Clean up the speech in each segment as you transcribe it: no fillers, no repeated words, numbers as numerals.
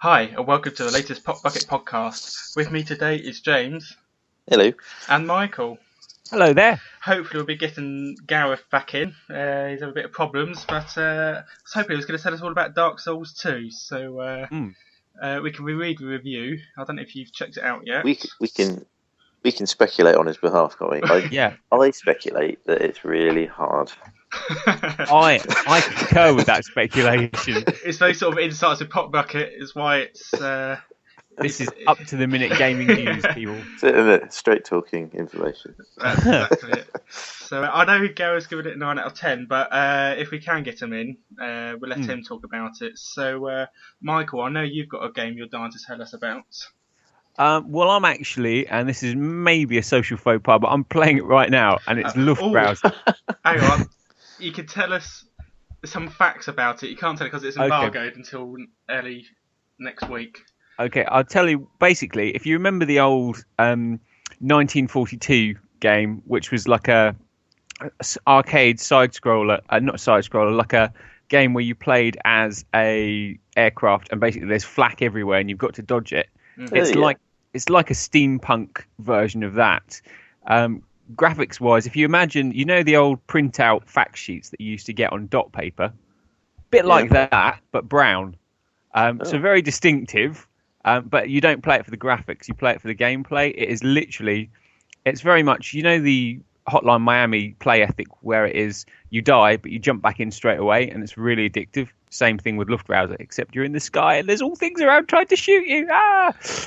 Hi, and welcome to the latest PopBucket podcast. With me today is James. Hello. And Michael. Hello there. Hopefully we'll be getting Gareth back in. He's had a bit of problems, but I was hoping he was going to tell us all about Dark Souls 2, so we can reread the review. I don't know if you've checked it out yet. We can speculate on his behalf, can't we? Yeah. I speculate that it's really hard. I concur with that speculation. It's those sort of insights with PopBucket is why it's... This is up-to-the-minute gaming news, people. Straight talking information. That's exactly it. So I know Gareth's given it 9 out of 10, but if we can get him in, we'll let him talk about it. So, Michael, I know you've got a game you're dying to tell us about. Well, I'm actually, and this is maybe a social faux pas, but I'm playing it right now, and it's Luftbrowser. Hang on. You can tell us some facts about it. You can't tell it because it's embargoed until early next week. Okay, I'll tell you, basically, if you remember the old 1942 game, which was like a arcade side-scroller, not side-scroller, like a game where you played as a aircraft, and basically there's flak everywhere, and you've got to dodge it. Mm-hmm. It's like a steampunk version of that. Graphics-wise, if you imagine, you know the old printout fact sheets that you used to get on dot paper? Bit like that, but brown. So very distinctive. But you don't play it for the graphics, you play it for the gameplay. It is literally, it's very much, you know, the Hotline Miami play ethic where it is you die, but you jump back in straight away, and it's really addictive. Same thing with Luftbrowser, except you're in the sky and there's all things around trying to shoot you.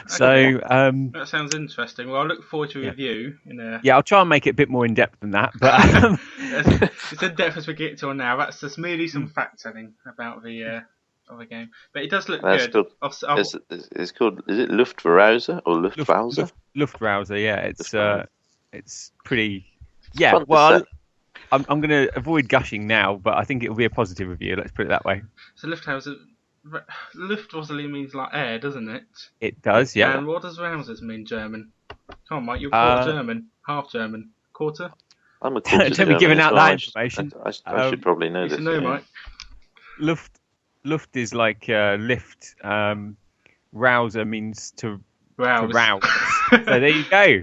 So that sounds interesting. Well, I look forward to a review. Yeah, I'll try and make it a bit more in depth than that. But it's in depth as we get to now. That's just merely some fact telling about the. Of a game, but it does look good. It's called. Is it Luftbrowser or Luftbrowser? Luftbrowser, yeah. It's pretty. Yeah. Well, I'm going to avoid gushing now, but I think it will be a positive review. Let's put it that way. So Luftbrowser means like air, doesn't it? It does, yeah. And what does Rousers mean German? Come on, Mike, you're quarter German, half German, quarter. I'm a quarter Don't be giving out that information. I should probably know this. No, Mike. Luft is like lift. Rouser means to rouse. So there you go.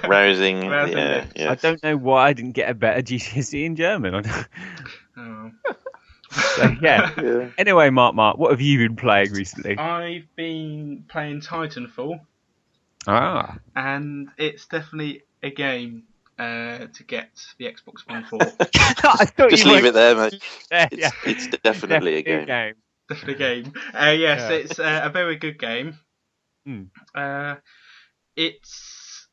Rousing. Yeah. I don't know why I didn't get a better GCSE in German. So, yeah. Anyway, Mark, what have you been playing recently? I've been playing Titanfall. And it's definitely a game to get the Xbox One for. Just leave it there, mate. It's definitely a game. Definitely a game. Yes, it's a very good game. It's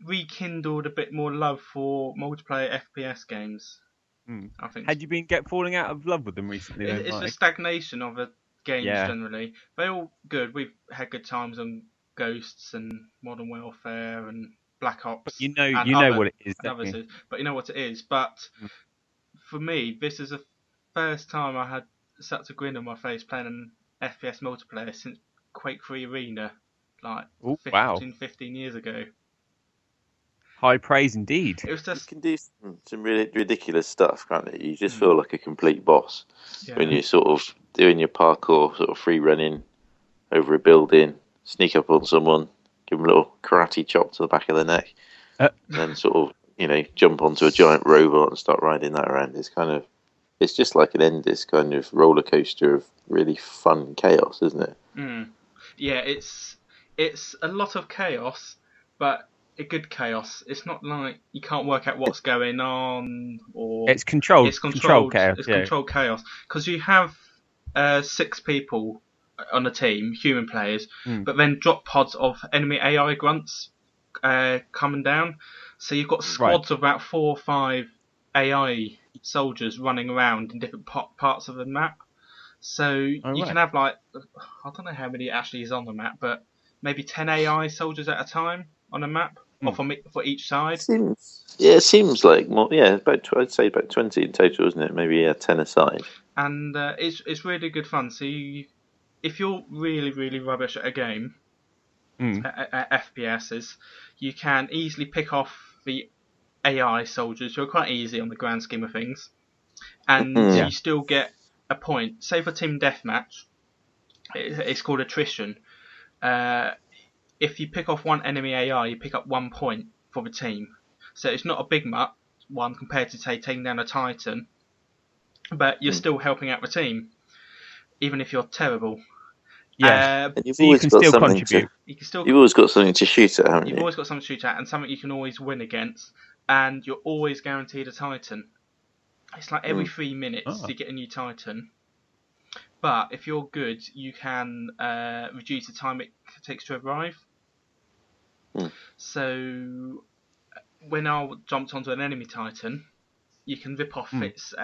rekindled a bit more love for multiplayer FPS games. I think. Had you been falling out of love with them recently? It's a stagnation of the games generally. They're all good. We've had good times on Ghosts and Modern Warfare and Black Ops. But you know what it is. But you know what it is. But for me, this is the first time I had such a grin on my face playing an FPS multiplayer since Quake 3 Arena, like 15 years ago. High praise indeed. It was just... You can do some really ridiculous stuff, can't you? You just feel like a complete boss when you're sort of doing your parkour, sort of free running over a building, sneak up on someone, give them a little karate chop to the back of the neck, and then sort of, jump onto a giant robot and start riding that around. It's just like an endless kind of roller coaster of really fun chaos, isn't it? Yeah, it's a lot of chaos, but a good chaos. It's not like you can't work out what's going on, or it's controlled. It's controlled chaos. It's controlled chaos because you have 6 people on a team, human players, but then drop pods of enemy AI grunts coming down. So you've got squads of about 4 or 5 AI soldiers running around in different parts of the map. So you can have I don't know how many actually is on the map, but maybe 10 AI soldiers at a time on a map, or for each side. It seems like more. Yeah, I'd say about 20 in total, isn't it? Maybe 10 aside. And it's really good fun. So if you're really, really rubbish at a game, at FPSs, you can easily pick off the AI soldiers who are quite easy on the grand scheme of things, and you still get a point. Say for team deathmatch, it's called attrition. If you pick off one enemy AI, you pick up 1 point for the team. So it's not a big one compared to, say, taking down a Titan, but you're still helping out the team, even if you're terrible. Yeah, and you've so always you can got still something contribute. You've always got something to shoot at, haven't you? You've always got something to shoot at, and something you can always win against, and you're always guaranteed a Titan. It's like every 3 minutes you get a new Titan. But if you're good, you can reduce the time it takes to arrive. So when I jumped onto an enemy Titan, you can rip off its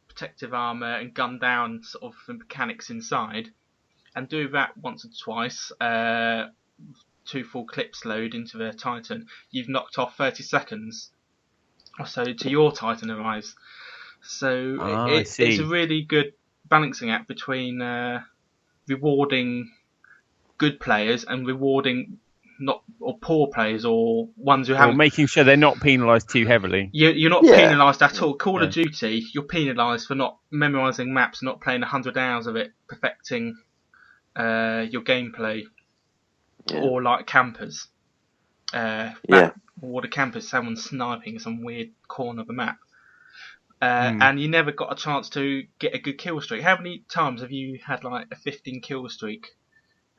protective armour and gun down sort of the mechanics inside, and do that once or twice. 2 full clips load into the Titan. You've knocked off 30 seconds or so to your Titan arrives. So it's a really good balancing act between rewarding good players and rewarding poor players, or ones who haven't. Making sure they're not penalised too heavily. You're not penalised at all. Call of Duty, you're penalised for not memorising maps, not playing 100 hours of it, perfecting your gameplay, or like campers. Or the campers, someone sniping some weird corner of the map. And you never got a chance to get a good kill streak. How many times have you had like a 15 kill streak?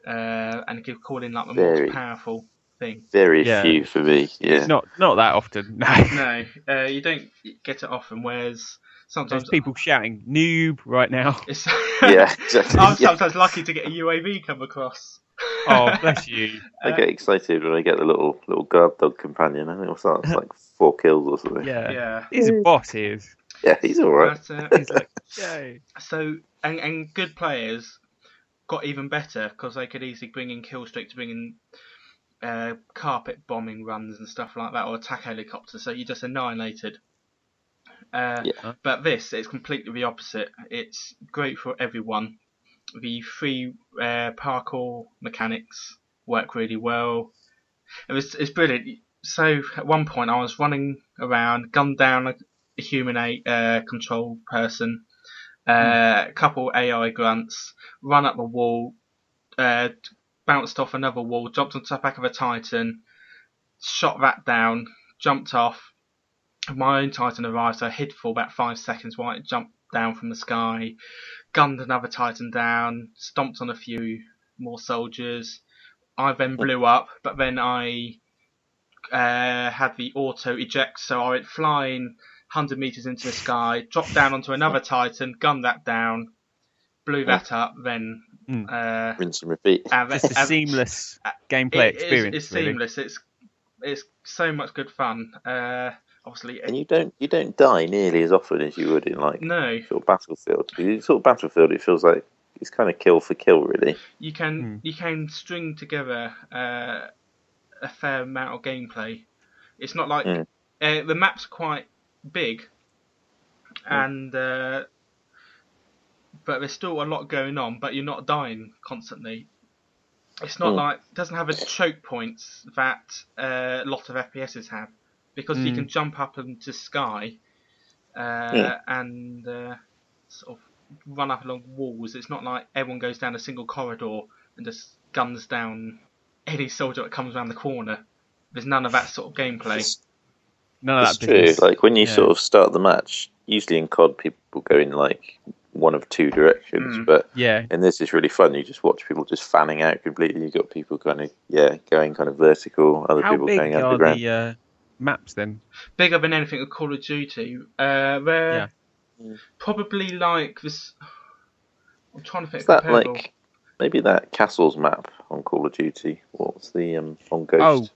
And call in like the most powerful thing. Very few for me. Yeah, not that often. No, no, you don't get it often. Whereas sometimes there's people shouting "noob" right now. Exactly. I'm sometimes lucky to get a UAV come across. Oh, bless you! I get excited when I get the little guard dog companion. I think it's like 4 kills or something. Yeah. He's a boss. He is. Yeah, he's all right. He's like, yay. So, and good players got even better because they could easily bring in kill streak to bring in carpet bombing runs and stuff like that, or attack helicopters. So you're just annihilated. But this is completely the opposite. It's great for everyone. The free parkour mechanics work really well. It's brilliant. So at one point I was running around, gunned down a human control person, a couple AI grunts, run up the wall, bounced off another wall, jumped onto the back of a Titan, shot that down, jumped off. My own Titan arrived, so I hid for about 5 seconds while it jumped down from the sky, gunned another Titan down, stomped on a few more soldiers. I then blew up, but then I had the auto eject, so I went flying 100 meters into the sky, dropped down onto another Titan, gunned that down, blew that up, then rinse and repeat. Just a seamless gameplay experience. It's seamless. It's so much good fun. Obviously, and you don't die nearly as often as you would in sort of Battlefield. Sort of Battlefield, it feels like it's kind of kill for kill, really. You can string together a fair amount of gameplay. It's not like the maps are quite big, and but there's still a lot going on. But you're not dying constantly. It's not like it doesn't have a choke points that a lot of FPSs have, because you can jump up into the sky and sort of run up along walls. It's not like everyone goes down a single corridor and just guns down any soldier that comes around the corner. There's none of that sort of gameplay. None of that that business. True. Like when you sort of start the match, usually in COD people go in like one of 2 directions, but in this it's really fun. You just watch people just fanning out completely. You've got people kind of going kind of vertical, other people going underground. How big are the maps then? Bigger than anything of Call of Duty. They're probably like this. I'm trying to think. Is that like maybe that Castles map on Call of Duty? What's the on Ghost?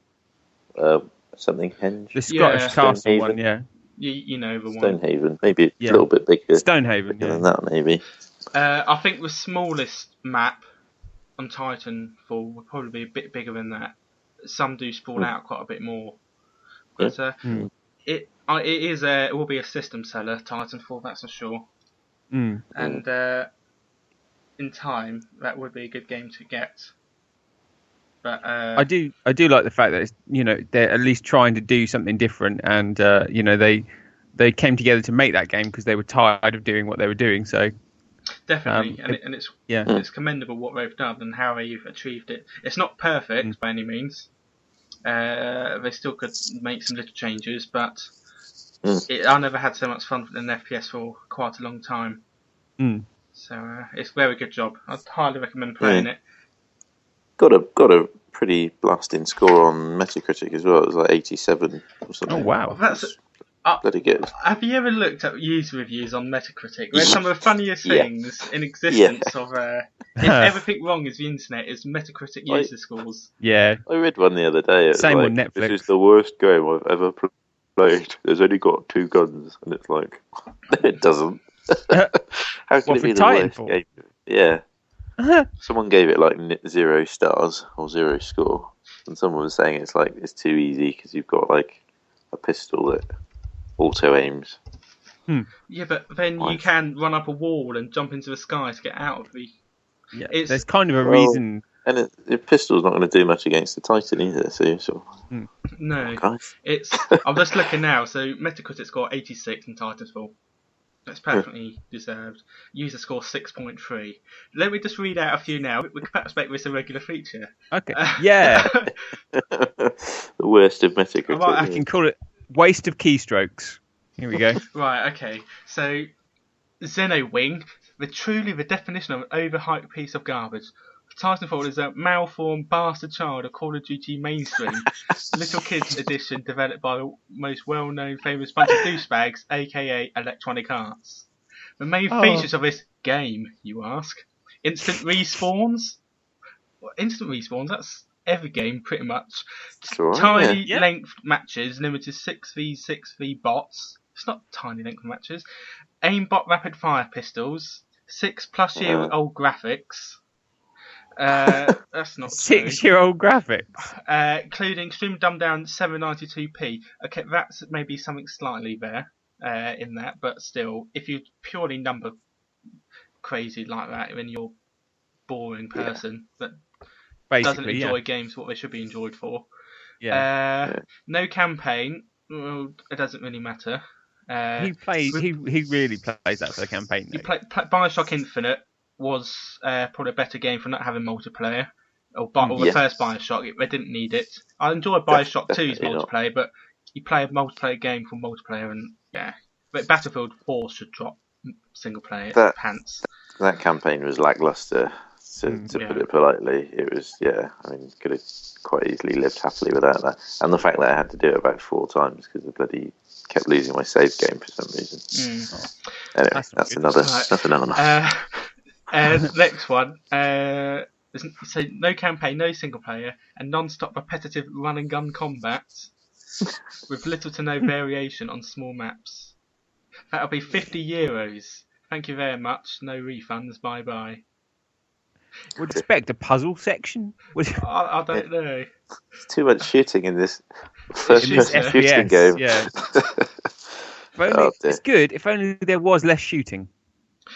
Something Henge. The Scottish Castle one, yeah. You know the one. Stonehaven, maybe a little bit bigger. Stonehaven, than that, maybe. I think the smallest map on Titanfall would probably be a bit bigger than that. Some do sprawl out quite a bit more. But it will be a system seller, Titanfall, that's for sure. And in time, that would be a good game to get. But I do like the fact that it's, they're at least trying to do something different, and they came together to make that game because they were tired of doing what they were doing. So Definitely, it's commendable what they've done and how they've achieved it. It's not perfect by any means. They still could make some little changes, but I never had so much fun with an FPS for quite a long time. So it's a very good job. I'd highly recommend playing it. Got a pretty blasting score on Metacritic as well. It was like 87 or something. Oh wow, that's bloody good. Have you ever looked at user reviews on Metacritic? They're some of the funniest things in existence. Of if everything wrong is the internet, is Metacritic user scores. Yeah, I read one the other day. Same on Netflix. This is the worst game I've ever played. There's only got 2 guns, and it's like, it doesn't. How can it be the worst game? Yeah. Someone gave it like 0 stars or 0 score, and someone was saying it's too easy because you've got like a pistol that auto aims. Yeah, but then you can run up a wall and jump into the sky to get out of the. Yeah, there's kind of a reason. And the pistol's not going to do much against the Titan either. So you're sort of, no, it's. I'm just looking now. So Metacritic's got 86 in Titanfall. That's perfectly deserved. User score 6.3. Let me just read out a few now. We could perhaps make this a regular feature. Okay. Yeah. the worst of Metacritic. I can call it waste of keystrokes. Here we go. Right. Okay. So Xenowing, truly the definition of an overhyped piece of garbage. Titanfall is a malformed bastard child of Call of Duty mainstream. Little Kids Edition developed by the most well-known famous bunch of douchebags, aka Electronic Arts. The main features of this game, you ask? Instant respawns? Instant respawns, that's every game pretty much. Tiny length matches limited 6v6v bots. It's not tiny length matches. Aimbot rapid fire pistols. 6+ year old graphics. That's not 6-year-old graphics, including extreme dumbed down 792p. Okay, that's maybe something slightly there in that, but still, if you're purely number crazy like that, then you're a boring person that doesn't enjoy games what they should be enjoyed for. No campaign. Well, it doesn't really matter. He really plays that for the campaign. You play Bioshock Infinite. Was probably a better game for not having multiplayer. Or the first Bioshock, they didn't need it. I enjoy Bioshock 2's multiplayer, but you play a multiplayer game for multiplayer, and but Battlefield 4 should drop single player pants. That campaign was lackluster, to put it politely. It was, could have quite easily lived happily without that. And the fact that I had to do it about 4 times because I bloody kept losing my save game for some reason. Anyway, that's another one. Next one. So no campaign, no single player, and non-stop repetitive run and gun combat with little to no variation on small maps. That'll be €50. Thank you very much. No refunds. Bye bye. Would expect a puzzle section. I don't know. It's too much shooting in this first-person shooting game. Yeah. It's good. If only there was less shooting.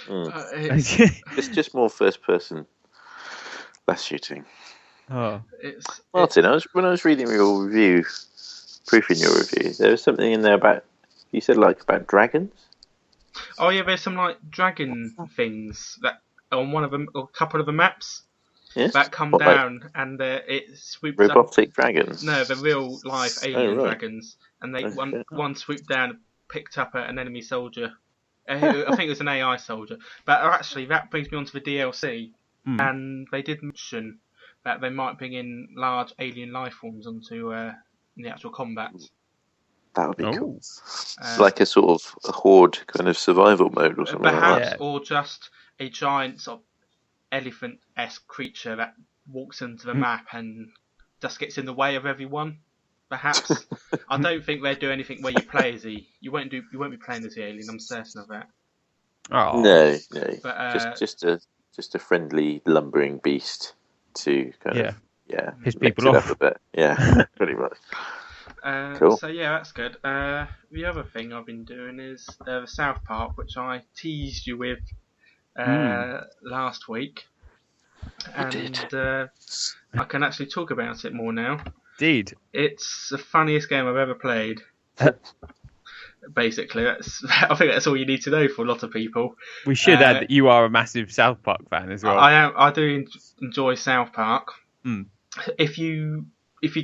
It's just more first person, less shooting. Martin, when I was reading your review, proofing your review, there was something in there about, you said about dragons? Oh yeah, there's some dragon things that on one of them, or a couple of the maps that come down and it swoops robotic dragons? No, the real live alien dragons, and they one swooped down and picked up an enemy soldier. I think it was an AI soldier. But actually, that brings me on to the DLC. And they did mention that they might bring in large alien life forms onto the actual combat. That would be cool. Like a sort of a horde kind of survival mode or something perhaps, like that. Or just a giant sort of elephant-esque creature that walks into the map and just gets in the way of everyone. Perhaps. I don't think they'll do anything where you play as you won't be playing as the alien. I'm certain of that. Oh no. But, just a friendly lumbering beast to kind of piss people off a bit. Yeah, pretty much. Cool. So that's good. The other thing I've been doing is the South Park, which I teased you with last week, and I can actually talk about it more now. Indeed. It's the funniest game I've ever played. Basically, I think that's all you need to know for a lot of people. We should add that you are a massive South Park fan as well. I am. I do enjoy South Park. Mm. If you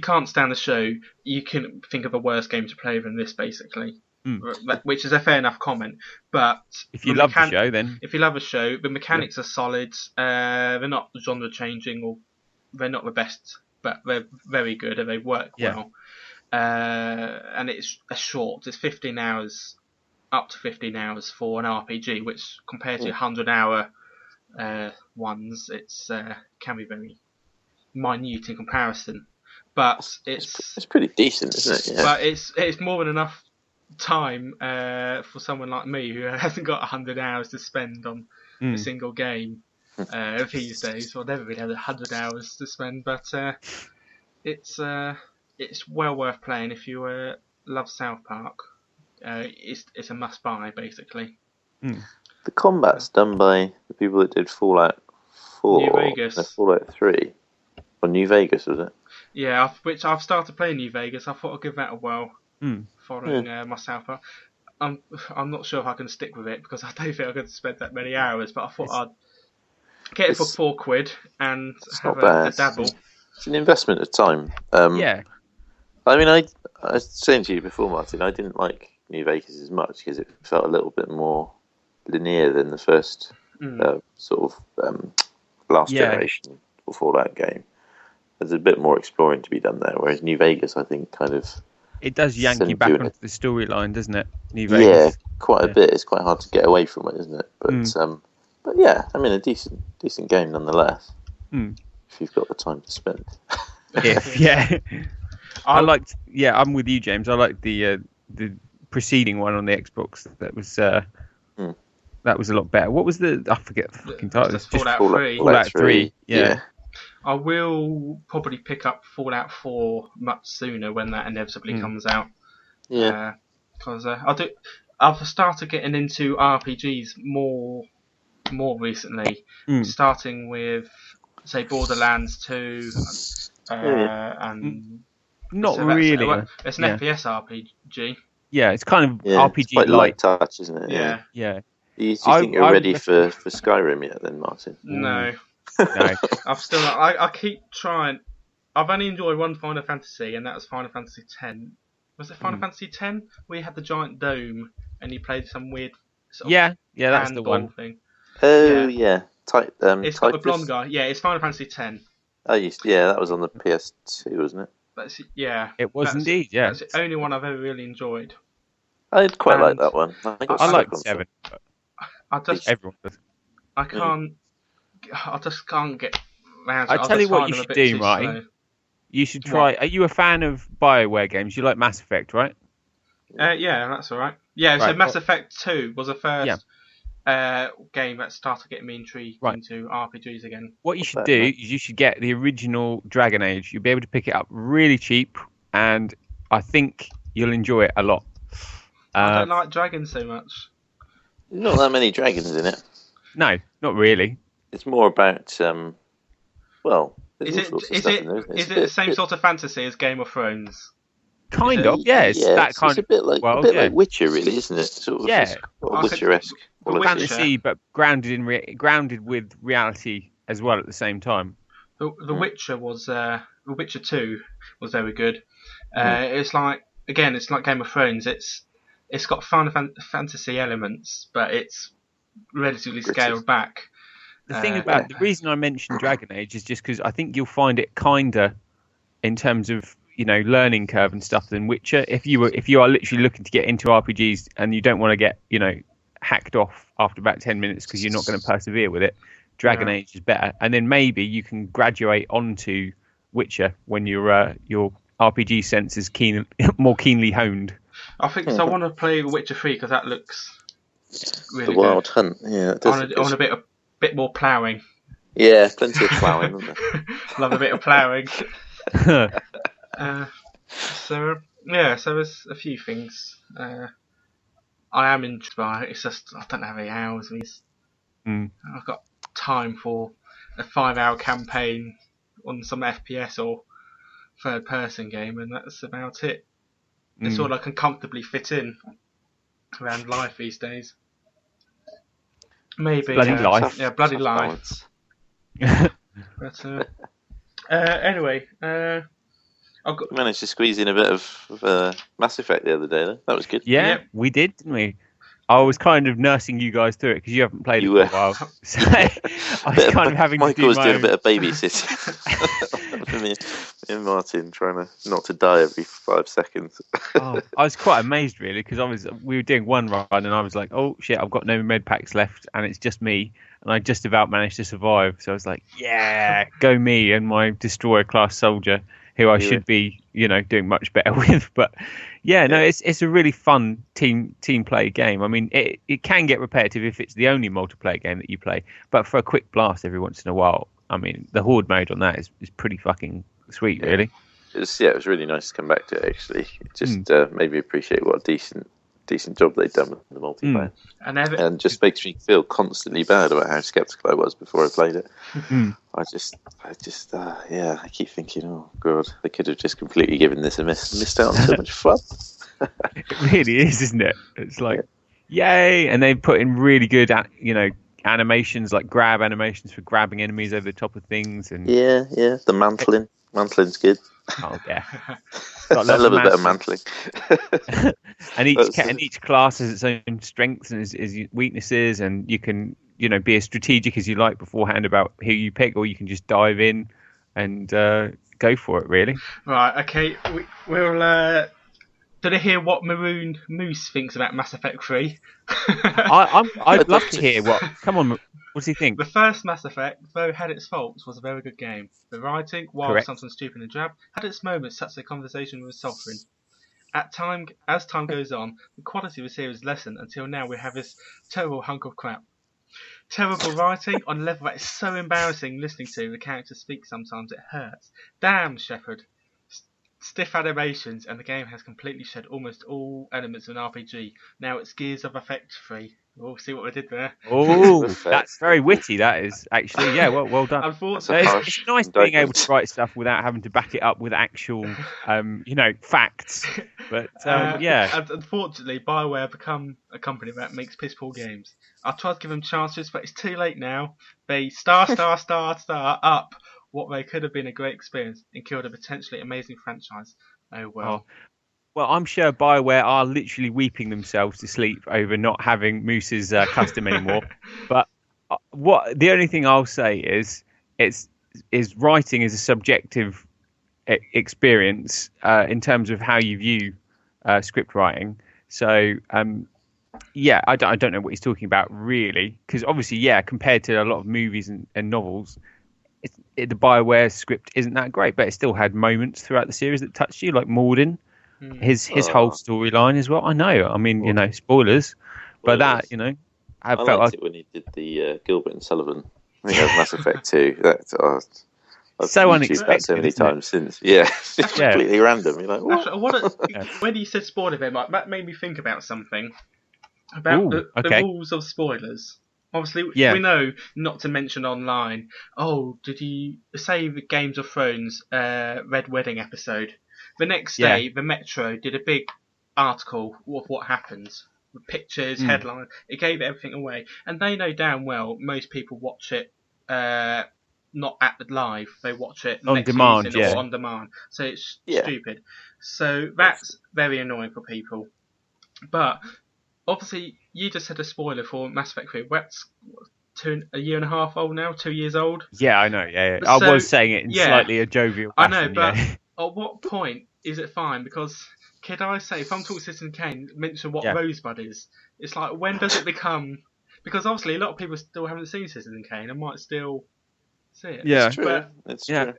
can't stand the show, you can think of a worse game to play than this, basically. Which is a fair enough comment. But if you love the show, then if you love a show, the mechanics are solid. They're not genre changing, or they're not the best, but they're very good and they work well. And it's short. It's 15 hours, up to 15 hours for an RPG, which compared to 100-hour ones, it's can be very minute in comparison. But it's pretty decent, isn't it? Yeah. But it's more than enough time for someone like me who hasn't got 100 hours to spend on a single game these days. Well, never really had 100 hours to spend, but it's well worth playing if you love South Park. It's a must buy, basically. The combat's done by the people that did Fallout 4, New Vegas, Fallout 3, or New Vegas, was it? Yeah, which I've started playing New Vegas. I thought I'd give that a whirl, following my South Park. I'm not sure if I can stick with it because I don't think I'm going to spend that many hours. But I thought I'd get it for £4 and have a dabble. It's an investment of time. Yeah. I mean, I was saying to you before, Martin, I didn't like New Vegas as much because it felt a little bit more linear than the first last generation Fallout game. There's a bit more exploring to be done there, whereas New Vegas, I think, kind of... It does yank you back onto the storyline, doesn't it? New Vegas. Yeah, quite a bit. It's quite hard to get away from it, isn't it? But yeah, I mean, a decent game nonetheless. If you've got the time to spend. I'm with you, James. I liked the preceding one on the Xbox. That was a lot better. What was I forget the fucking title. Just Fallout 3. Fallout 3. Yeah. I will probably pick up Fallout 4 much sooner when that inevitably comes out. Yeah. Because I've started getting into RPGs more recently. Starting with, say, Borderlands 2 and... Not really. It's an FPS RPG. Yeah, it's kind of RPG it's quite light touch, isn't it? Yeah. Do you think you're ready for Skyrim yet, then, Martin? No. No. I keep trying. I've only enjoyed one Final Fantasy, and that was Final Fantasy X. Was it Final Fantasy X? Where you had the giant dome, and you played some weird sort of that's the one thing. Oh yeah, it's got the blonde guy. Yeah, it's Final Fantasy X. Oh, that was on the PS2, wasn't it? It was indeed. Yeah, that's the only one I've ever really enjoyed. I quite like that one. I like 7. Everyone does. I just can't get round to it. I tell you what you should do, right? You should try. Are you a fan of BioWare games? You like Mass Effect, right? Yeah, that's all right. Yeah, so Mass Effect 2 was the first game that started getting me intrigued into RPGs again. What you should do is you should get the original Dragon Age. You'll be able to pick it up really cheap, and I think you'll enjoy it a lot. I don't like dragons so much. There's not that many dragons in it. No, not really. It's more about is it the same sort of fantasy as Game of Thrones? Kind of, yeah. It's that kind of. It's a bit like like Witcher, really, isn't it? Sort of, Witcher-esque. Fantasy, but grounded with reality as well at the same time. The Witcher was The Witcher 2 was very good. It's like Game of Thrones. It's got Final Fantasy elements, but it's relatively scaled back. The thing about the reason I mentioned Dragon Age is just because I think you'll find it kinder in terms of learning curve and stuff than Witcher. If you are literally looking to get into RPGs and you don't want to get hacked off after about 10 minutes because you're not going to persevere with it, Dragon Age is better. And then maybe you can graduate onto Witcher when your RPG sense is more keenly honed. I think so. I want to play Witcher 3 because that looks really the Wild Hunt. Yeah, I want a bit more ploughing. Yeah, plenty of ploughing. Love a bit of ploughing. So there's a few things. I am interested by it. It's just I don't have any hours. I've got time for a 5-hour campaign on some FPS or third-person game, and that's about it. It's all I can comfortably fit in. around life these days. Maybe Bloody life. Yeah, bloody Tough life. balance. But anyway, You managed to squeeze in a bit of Mass Effect the other day, though. That was good. Yeah, Yep. we did, didn't we? I was kind of nursing you guys through it because you haven't played it for a while. So I was kind of having to do Michael was doing own... a bit of babysitting. me and Martin trying not to die every 5 seconds. I was quite amazed, really, because we were doing one run and I was like, oh shit, I've got no med packs left and it's just me, and I just about managed to survive. So I was like, yeah, go me and my destroyer class soldier, who I should be, doing much better with. But it's a really fun team play game. I mean, it can get repetitive if it's the only multiplayer game that you play, but for a quick blast every once in a while, I mean, the horde mode on that is pretty fucking sweet, really. It was really nice to come back to it, actually. It just made me appreciate what a decent job they'd done with the multiplayer. And just makes me feel constantly bad about how skeptical I was before I played it. I keep thinking, oh god, they could have just completely given this a miss. Missed out on so much fun. It really is, isn't it? It's like, yay! And they put in really good, animations, like grab animations for grabbing enemies over the top of things. And the mantling. Mantling's good. Oh yeah, I love a bit of mantling. And each class has its own strengths and its weaknesses, and you can be as strategic as you like beforehand about who you pick, or you can just dive in and go for it. Really. Right. Okay. We'll. Did I hear what Maroon Moose thinks about Mass Effect 3? I'd love to hear what. Come on, what does he think? The first Mass Effect, though had its faults, was a very good game. The writing, while sometimes stupid and drab, had its moments such as a conversation with Sovereign. As time goes on, the quality of the series lessened until now we have this terrible hunk of crap. Terrible writing on a level that is so embarrassing listening to the characters speak sometimes it hurts. Damn, Shepard. Stiff animations, and the game has completely shed almost all elements of an RPG. Now it's Gears of Effect 3. We'll see what we did there. Oh, that's very witty, that is, actually. Yeah, well done. Unfortunately, it's nice being able to write stuff without having to back it up with actual, facts. But, unfortunately, BioWare have become a company that makes piss-poor games. I tried to give them chances, but it's too late now. They star up what they could have been a great experience and killed a potentially amazing franchise. Oh well. Well, I'm sure BioWare are literally weeping themselves to sleep over not having Moose's custom anymore. But the only thing I'll say is writing is a subjective experience in terms of how you view script writing. So I don't know what he's talking about really, because obviously, compared to a lot of movies and novels, the BioWare script isn't that great, but it still had moments throughout the series that touched you, like Morden, his whole storyline as well. I know, I mean, spoilers, but that, I felt liked it when he did the Gilbert and Sullivan. I think that was Mass Effect 2. I've so unexpected that so many times since. Yeah, it's completely random. You're like, when you said spoiler bit, that made me think about something. About the rules of spoilers. Obviously, we know not to mention online. Oh, did you say the Games of Thrones Red Wedding episode? The next day, the Metro did a big article of what happens. With pictures, headline. It gave everything away. And they know damn well most people watch it not at the live. They watch it on demand, or on demand. So it's stupid. So that's very annoying for people. But obviously, you just had a spoiler for Mass Effect 3. That's a year and a half old now, 2 years old. Yeah, I know. Yeah. I was saying it in slightly a jovial fashion. I know, but at what point is it fine? Because, could I say, if I'm talking to Citizen Kane, mention what Rosebud is, it's like, when does it become... Because obviously, a lot of people still haven't seen Citizen Kane and might still see it. Yeah, it's true. It's true.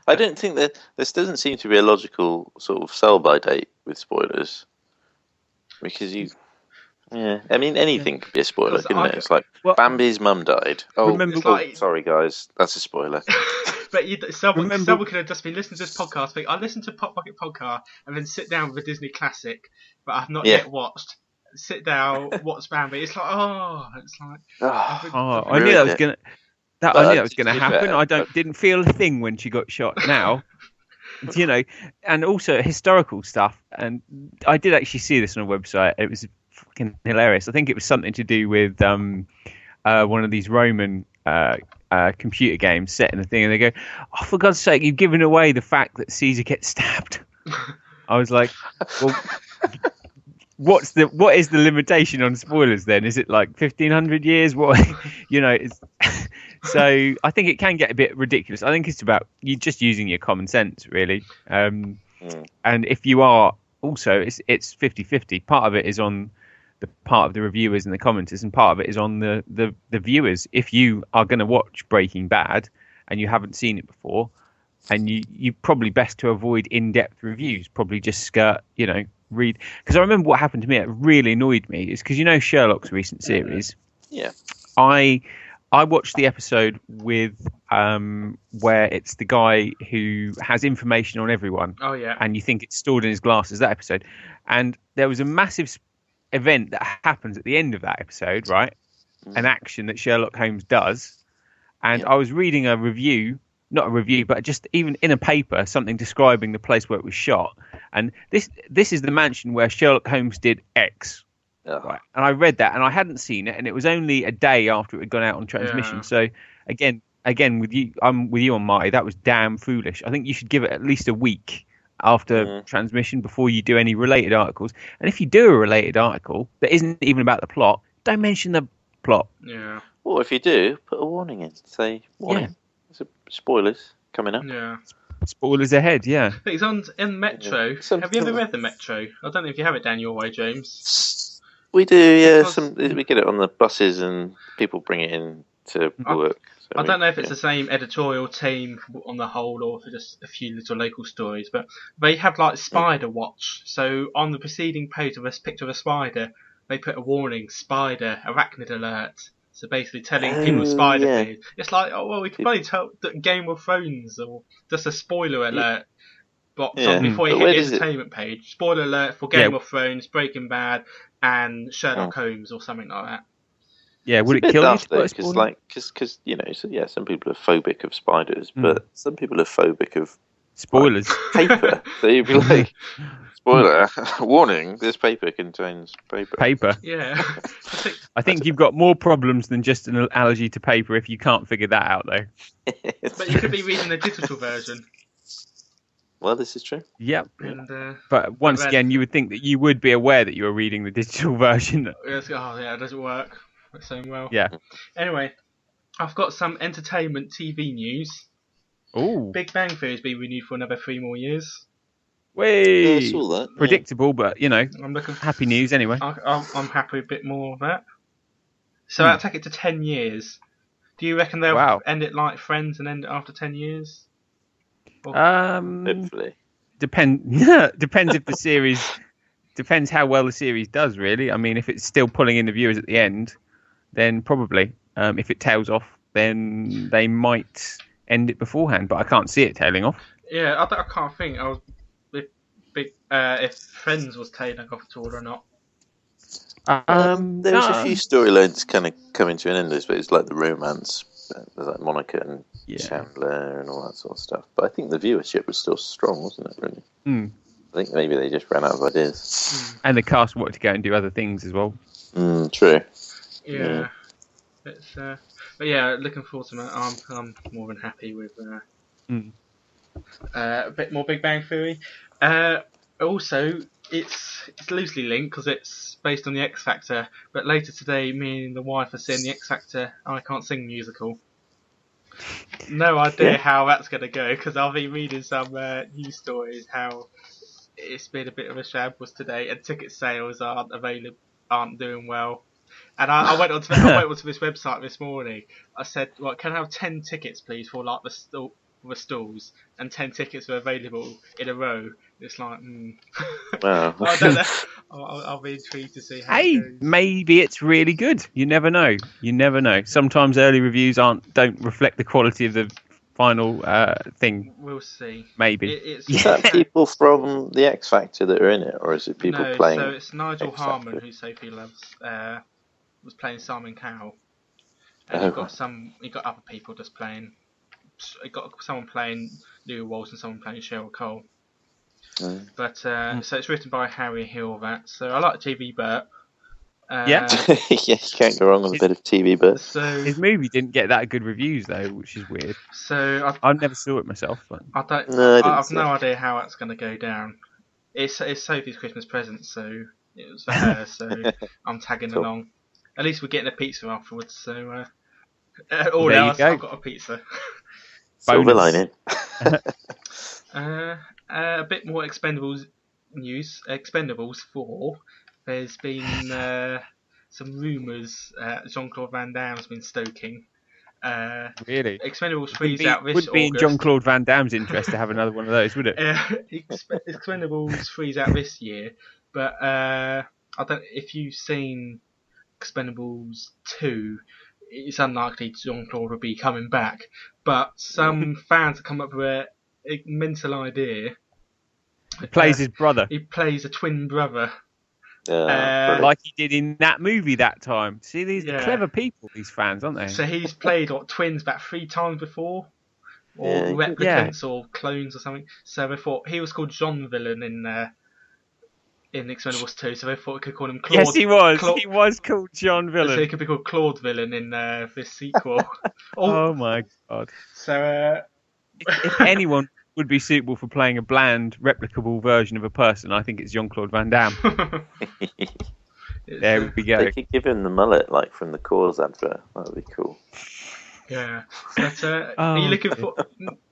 I don't think that... There doesn't seem to be a logical sort of sell-by date with spoilers. Because you... Yeah, I mean, anything could be a spoiler, couldn't it? It's like, Bambi's mum died. Oh, sorry guys, that's a spoiler. But someone could have just been listening to this podcast, think, I listened to PopBucket podcast, and then sit down with a Disney classic, but I've not yet watched. Sit down, watch Bambi. It's like, I knew that was gonna. I knew that was gonna happen. I didn't feel a thing when she got shot. Now, and also historical stuff. And I did actually see this on a website. It was fucking hilarious. I think it was something to do with one of these Roman computer games set in the thing, and they go, "Oh, for God's sake, you've given away the fact that Caesar gets stabbed." I was like, "Well, what is the limitation on spoilers then? Is it like 1500 years? What It's so I think it can get a bit ridiculous. I think it's about you just using your common sense, really. And if you are also, it's 50-50. Part of it is on the part of the reviewers and the commenters, and part of it is on the viewers. If you are going to watch Breaking Bad and you haven't seen it before, and you probably best to avoid in-depth reviews, probably just skirt, read. Because I remember what happened to me, it really annoyed me, is because Sherlock's recent series. Yeah. I watched the episode with where it's the guy who has information on everyone. Oh yeah. And you think it's stored in his glasses, that episode. And there was a massive event that happens at the end of that episode, right? An action that Sherlock Holmes does. And I was reading a review, not a review, but just even in a paper, something describing the place where it was shot. And this is the mansion where Sherlock Holmes did X. Right. And I read that, and I hadn't seen it, and it was only a day after it had gone out on transmission. Yeah. So again, with you, I'm with you on Marty. That was damn foolish. I think you should give it at least a week after transmission before you do any related articles. And if you do a related article that isn't even about the plot, don't mention the plot. Yeah. Well, if you do, put a warning in. Say warning. Yeah. Spoilers coming up. Yeah. Spoilers ahead. Yeah. It's on in Metro. Yeah. Have you ever read the Metro? I don't know if you have it down your way, James. We do, yeah. We get it on the buses, and people bring it in to work. So I don't know if it's the same editorial team on the whole, or if it's just a few little local stories. But they have like Spider Watch. So on the preceding page of a picture of a spider, they put a warning: Spider Arachnid Alert. So basically telling people spider things. It's like, oh well, we can probably tell that Game of Thrones, or just a spoiler alert. Box before you hit the entertainment page. Spoiler alert for Game of Thrones, Breaking Bad, and Sherlock Holmes, or something like that. Yeah, would it kill you to put a spoiler? Because some people are phobic of spiders, but some people are phobic of spoilers. Paper. So you'd be like, spoiler, warning, this paper contains paper. Paper. Yeah. I think you've got more problems than just an allergy to paper if you can't figure that out, though. But you could be reading the digital version. Well, this is true. Yep. And, but once again, you would think that you would be aware that you were reading the digital version. It doesn't work the same well. Yeah. Anyway, I've got some entertainment TV news. Ooh. Big Bang Theory has been renewed for another 3 more years. Whee! I saw that. Predictable, but happy news anyway. I'm happy with a bit more of that. So I'll take it to 10 years. Do you reckon they'll end it like Friends and end it after 10 years? Hopefully. Depends if the series depends how well the series does, really. I mean, if it's still pulling in the viewers at the end, then probably. If it tails off, then they might end it beforehand, but I can't see it tailing off. Yeah, I can't think if Friends was tailing off at all or not. There was a few storylines kind of coming to an end, but it's like the romance. There's like Monica and Chandler and all that sort of stuff. But I think the viewership was still strong, wasn't it, really? I think maybe they just ran out of ideas. And the cast wanted to go and do other things as well. True. Yeah. But yeah, looking forward to that. I'm more than happy with a bit more Big Bang Theory. Also, it's loosely linked because it's based on the X Factor. But later today, me and the wife are seeing the X Factor I Can't Sing musical. No idea how that's going to go, because I've been reading some news stories how it's been a bit of a shambles today, and ticket sales aren't doing well. And I went onto this website this morning. I said, "Well, can I have 10 tickets, please, for like the stalls, and 10 tickets are available in a row?" It's like, Wow. I don't know. I'll be intrigued to see how it goes. Maybe it's really good. You never know. Sometimes early reviews don't reflect the quality of the final thing. We'll see. Maybe. Is that people from the X Factor that are in it, or is it people playing? No, so it's Nigel Harmon, who Sophie loves, was playing Simon Cowell. And you've got other people just playing. You got someone playing Lou Walsh and someone playing Cheryl Cole. But so it's written by Harry Hill. So I like TV Burt. Yeah, you can't go wrong with a bit of TV bit. So his movie didn't get that good reviews though, which is weird. So I never saw it myself. But... I've no idea how that's going to go down. It's Sophie's Christmas present, so it was for her. So I'm tagging along. At least we're getting a pizza afterwards. So all else, I've got a pizza. Silver lining. A bit more Expendables news. Expendables 4. There's been some rumours Jean-Claude Van Damme's been stoking. Really? Expendables 3's out this Would be in August. Jean-Claude Van Damme's interest to have another one of those, would it? Expendables 3's out this year, but I don't. If you've seen Expendables 2, it's unlikely Jean-Claude will be coming back. But some fans have come up with a mental idea. He plays his brother. He plays a twin brother. Like he did in that movie that time. See, these are clever people, these fans, aren't they? So he's played twins about 3 times before, or replicants or clones or something. So they thought he was called John Villain in Expendables 2. So they thought we could call him Claude. Yes, he was. He was called John Villain. So he could be called Claude Villain in this sequel. Oh my god! So if anyone would be suitable for playing a bland, replicable version of a person, I think it's Jean-Claude Van Damme. There we go. They could give him the mullet, like from the Coors advert. That would be cool. Yeah. But are you looking for...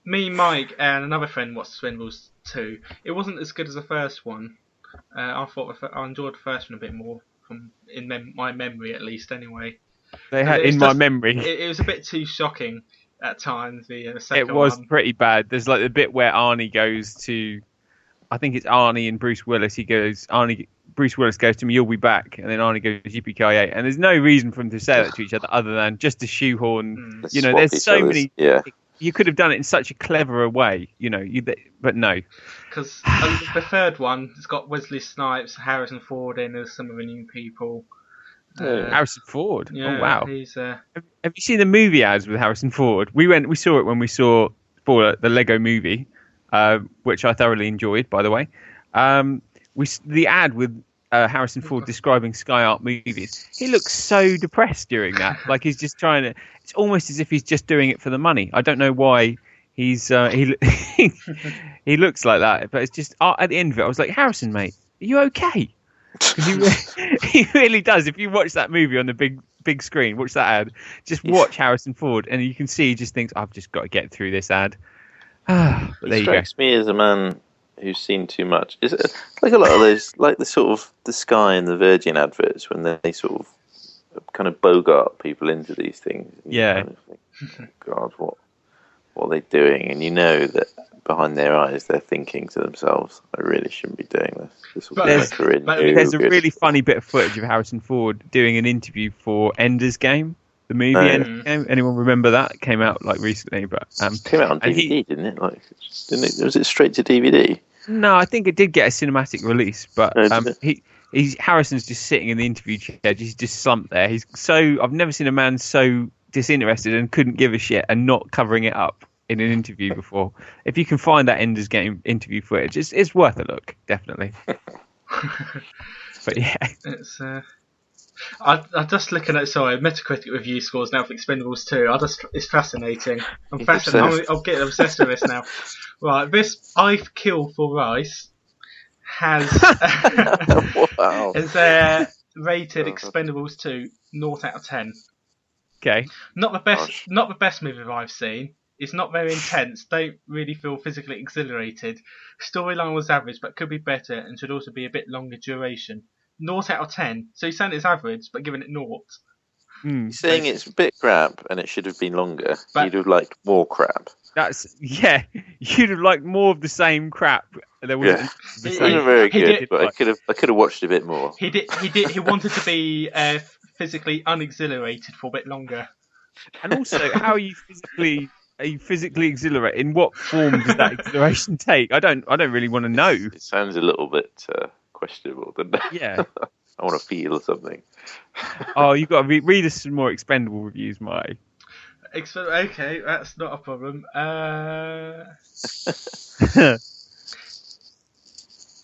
Me, Mike, and another friend watched Expendables 2. It wasn't as good as the first one. I enjoyed the first one a bit more, my memory at least, anyway. My memory. It was a bit too shocking at times, the second one. It was pretty bad. There's like the bit where Arnie goes to... I think it's Arnie and Bruce Willis. Bruce Willis goes to him, "You'll be back," and then Arnie goes, "Yippee-ki-yay!" And there's no reason for them to say that to each other other than just to shoehorn. There's so many. Yeah. You could have done it in such a cleverer way, but no. Because the third one, it's got Wesley Snipes, Harrison Ford in as some of the new people. Harrison Ford. Yeah, oh wow. He's, Have you seen the movie ads with Harrison Ford? We saw it when we saw the Lego Movie, which I thoroughly enjoyed, by the way. The ad with Harrison Ford describing Sky Art movies. He looks so depressed during that. Like he's just trying to. It's almost as if he's just doing it for the money. I don't know why he's he looks like that. But it's just at the end of it, I was like, Harrison, mate, are you okay? Because he really does. If you watch that movie on the big screen, watch that ad. Just watch Harrison Ford, and you can see he just thinks, I've just got to get through this ad. But there you go. Strikes me as a man who's seen too much. Is it like a lot of those, like the sort of the Sky and the Virgin adverts when they sort of kind of bogart people into these things? Yeah. Kind of think, God, what are they doing? And you know that behind their eyes they're thinking to themselves, I really shouldn't be doing this. This will be my career. There's a really funny bit of footage of Harrison Ford doing an interview for Ender's Game. The movie Ender's Game. Anyone remember that? It came out like recently, but came out on DVD, didn't it? Was it straight to DVD? No, I think it did get a cinematic release, but Harrison's just sitting in the interview chair. He's just slumped there. I've never seen a man so disinterested and couldn't give a shit and not covering it up in an interview before. If you can find that Ender's Game interview footage, it's worth a look, definitely. But yeah, it's. I'm just looking at Metacritic review scores now for Expendables 2. It's fascinating. I'm fascinated. I'm getting obsessed with this now. Right, this I've Killed for Rice has rated Expendables 2 0 out of 10. Okay. Not the best movie I've seen. It's not very intense. Don't really feel physically exhilarated. Storyline was average, but could be better and should also be a bit longer duration. 0 out of 10. So you're saying it's average, but giving it 0. You're saying it's a bit crap and it should have been longer. You'd have liked more crap. You'd have liked more of the same crap. There wasn't it wasn't very good, but I could have watched a bit more. He wanted to be physically unexhilarated for a bit longer. And also, how are you physically exhilarated? In what form does that exhilaration take? I don't really want to know. It sounds a little bit questionable, doesn't it? Yeah. I want to feel something. Oh, you've got to read us some more Expendable reviews, Mike. Okay, that's not a problem.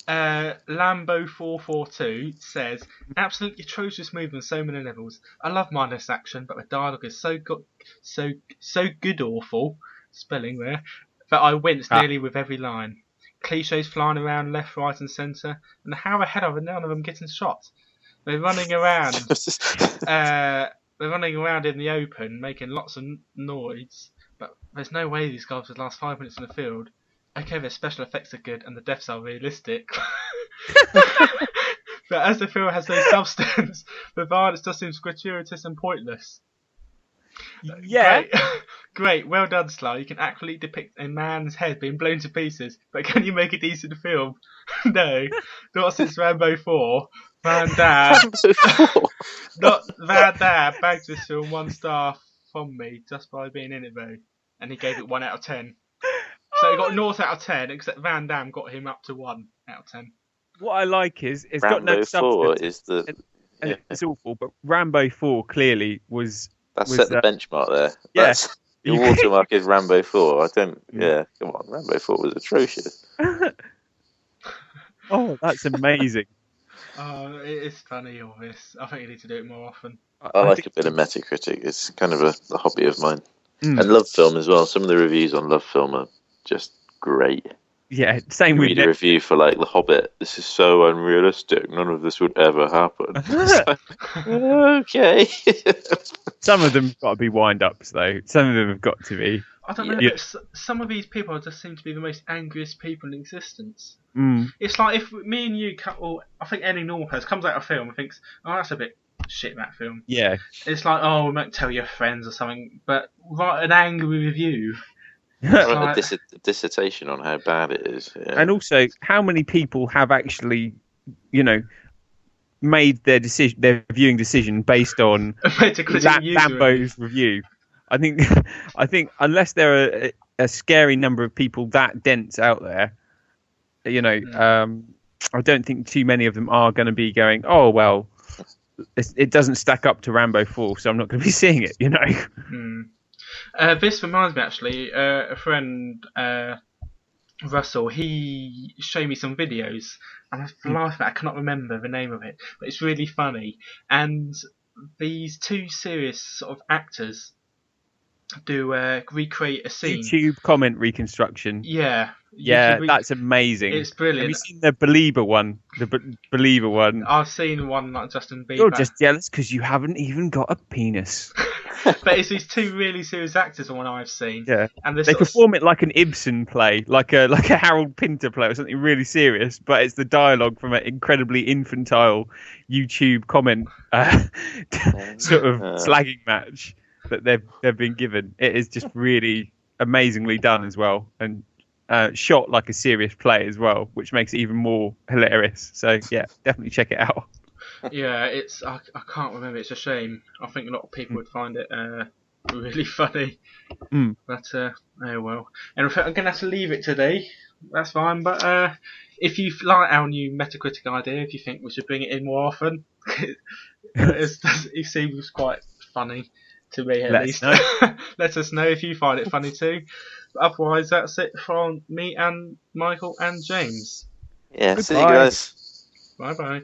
Lambo442 says, absolutely atrocious movie on so many levels. I love mindless action, but the dialogue is so good awful, spelling there, that I wince nearly with every line. Cliches flying around left, right and centre, and how the hell are none of them getting shot? They're running around. They're running around in the open, making lots of noise, but there's no way these guys would last 5 minutes in the field. Okay, their special effects are good and the deaths are realistic. But as the film has no substance, the violence just seems gratuitous and pointless. Yeah. Great, well done, Sly. You can accurately depict a man's head being blown to pieces, but can you make a decent film? No, not since Rambo 4. Van Damme. Not Van Damme bagged this film 1 star from me just by being in it though, and he gave it 1 out of 10. So he got 0 out of 10, except Van Damme got him up to 1 out of 10. What I like is it's Rambo got no 4 substance. is the. And it's awful, but Rambo 4 clearly was. That set the benchmark there. Yeah. The watermark is Rambo 4. I don't. Yeah, come on. Rambo 4 was atrocious. Oh, that's amazing. It's funny, all this. I think you need to do it more often. I like a bit of Metacritic. It's kind of a hobby of mine. And Love Film as well. Some of the reviews on Love Film are just great. Yeah, same with read a review for like The Hobbit. This is so unrealistic. None of this would ever happen. Okay. Some of them have got to be wind-ups, though. Some of them have got to be. I don't know, but some of these people just seem to be the most angriest people in existence. It's like if me and you, or I think any normal person comes out of a film and thinks, oh, that's a bit shit, that film. Yeah. It's like, oh, we might tell your friends or something, but write an angry review. A dissertation on how bad it is. Yeah. And also, how many people have actually, made their viewing decision based on Lambo's review? I think unless there are a scary number of people that dense out there, I don't think too many of them are going to be going, oh well, it doesn't stack up to Rambo 4, so I'm not going to be seeing it. This reminds me, actually, a friend, Russell, he showed me some videos, and I laughed at it. I cannot remember the name of it, but it's really funny. And these 2 serious sort of actors do recreate a scene. YouTube comment reconstruction. Yeah. That's amazing. It's brilliant. Have you seen the Believer one? The Believer one. I've seen one like Justin Bieber. You're just jealous because you haven't even got a penis. But it's these 2 really serious actors, the one I've seen. Yeah. And they perform it like an Ibsen play, like a Harold Pinter play or something really serious, but it's the dialogue from an incredibly infantile YouTube comment sort of slagging match that they've been given. It is just really amazingly done as well, and shot like a serious play as well, which makes it even more hilarious. So yeah, definitely check it out. Yeah, I can't remember. It's a shame. I think a lot of people would find it really funny. But oh well. And I'm going to have to leave it today. That's fine. But if you like our new Metacritic idea, if you think we should bring it in more often, it seems quite funny to me at least. Let us know if you find it funny too. But otherwise, that's it from me and Michael and James. Yeah, see you guys. Bye bye.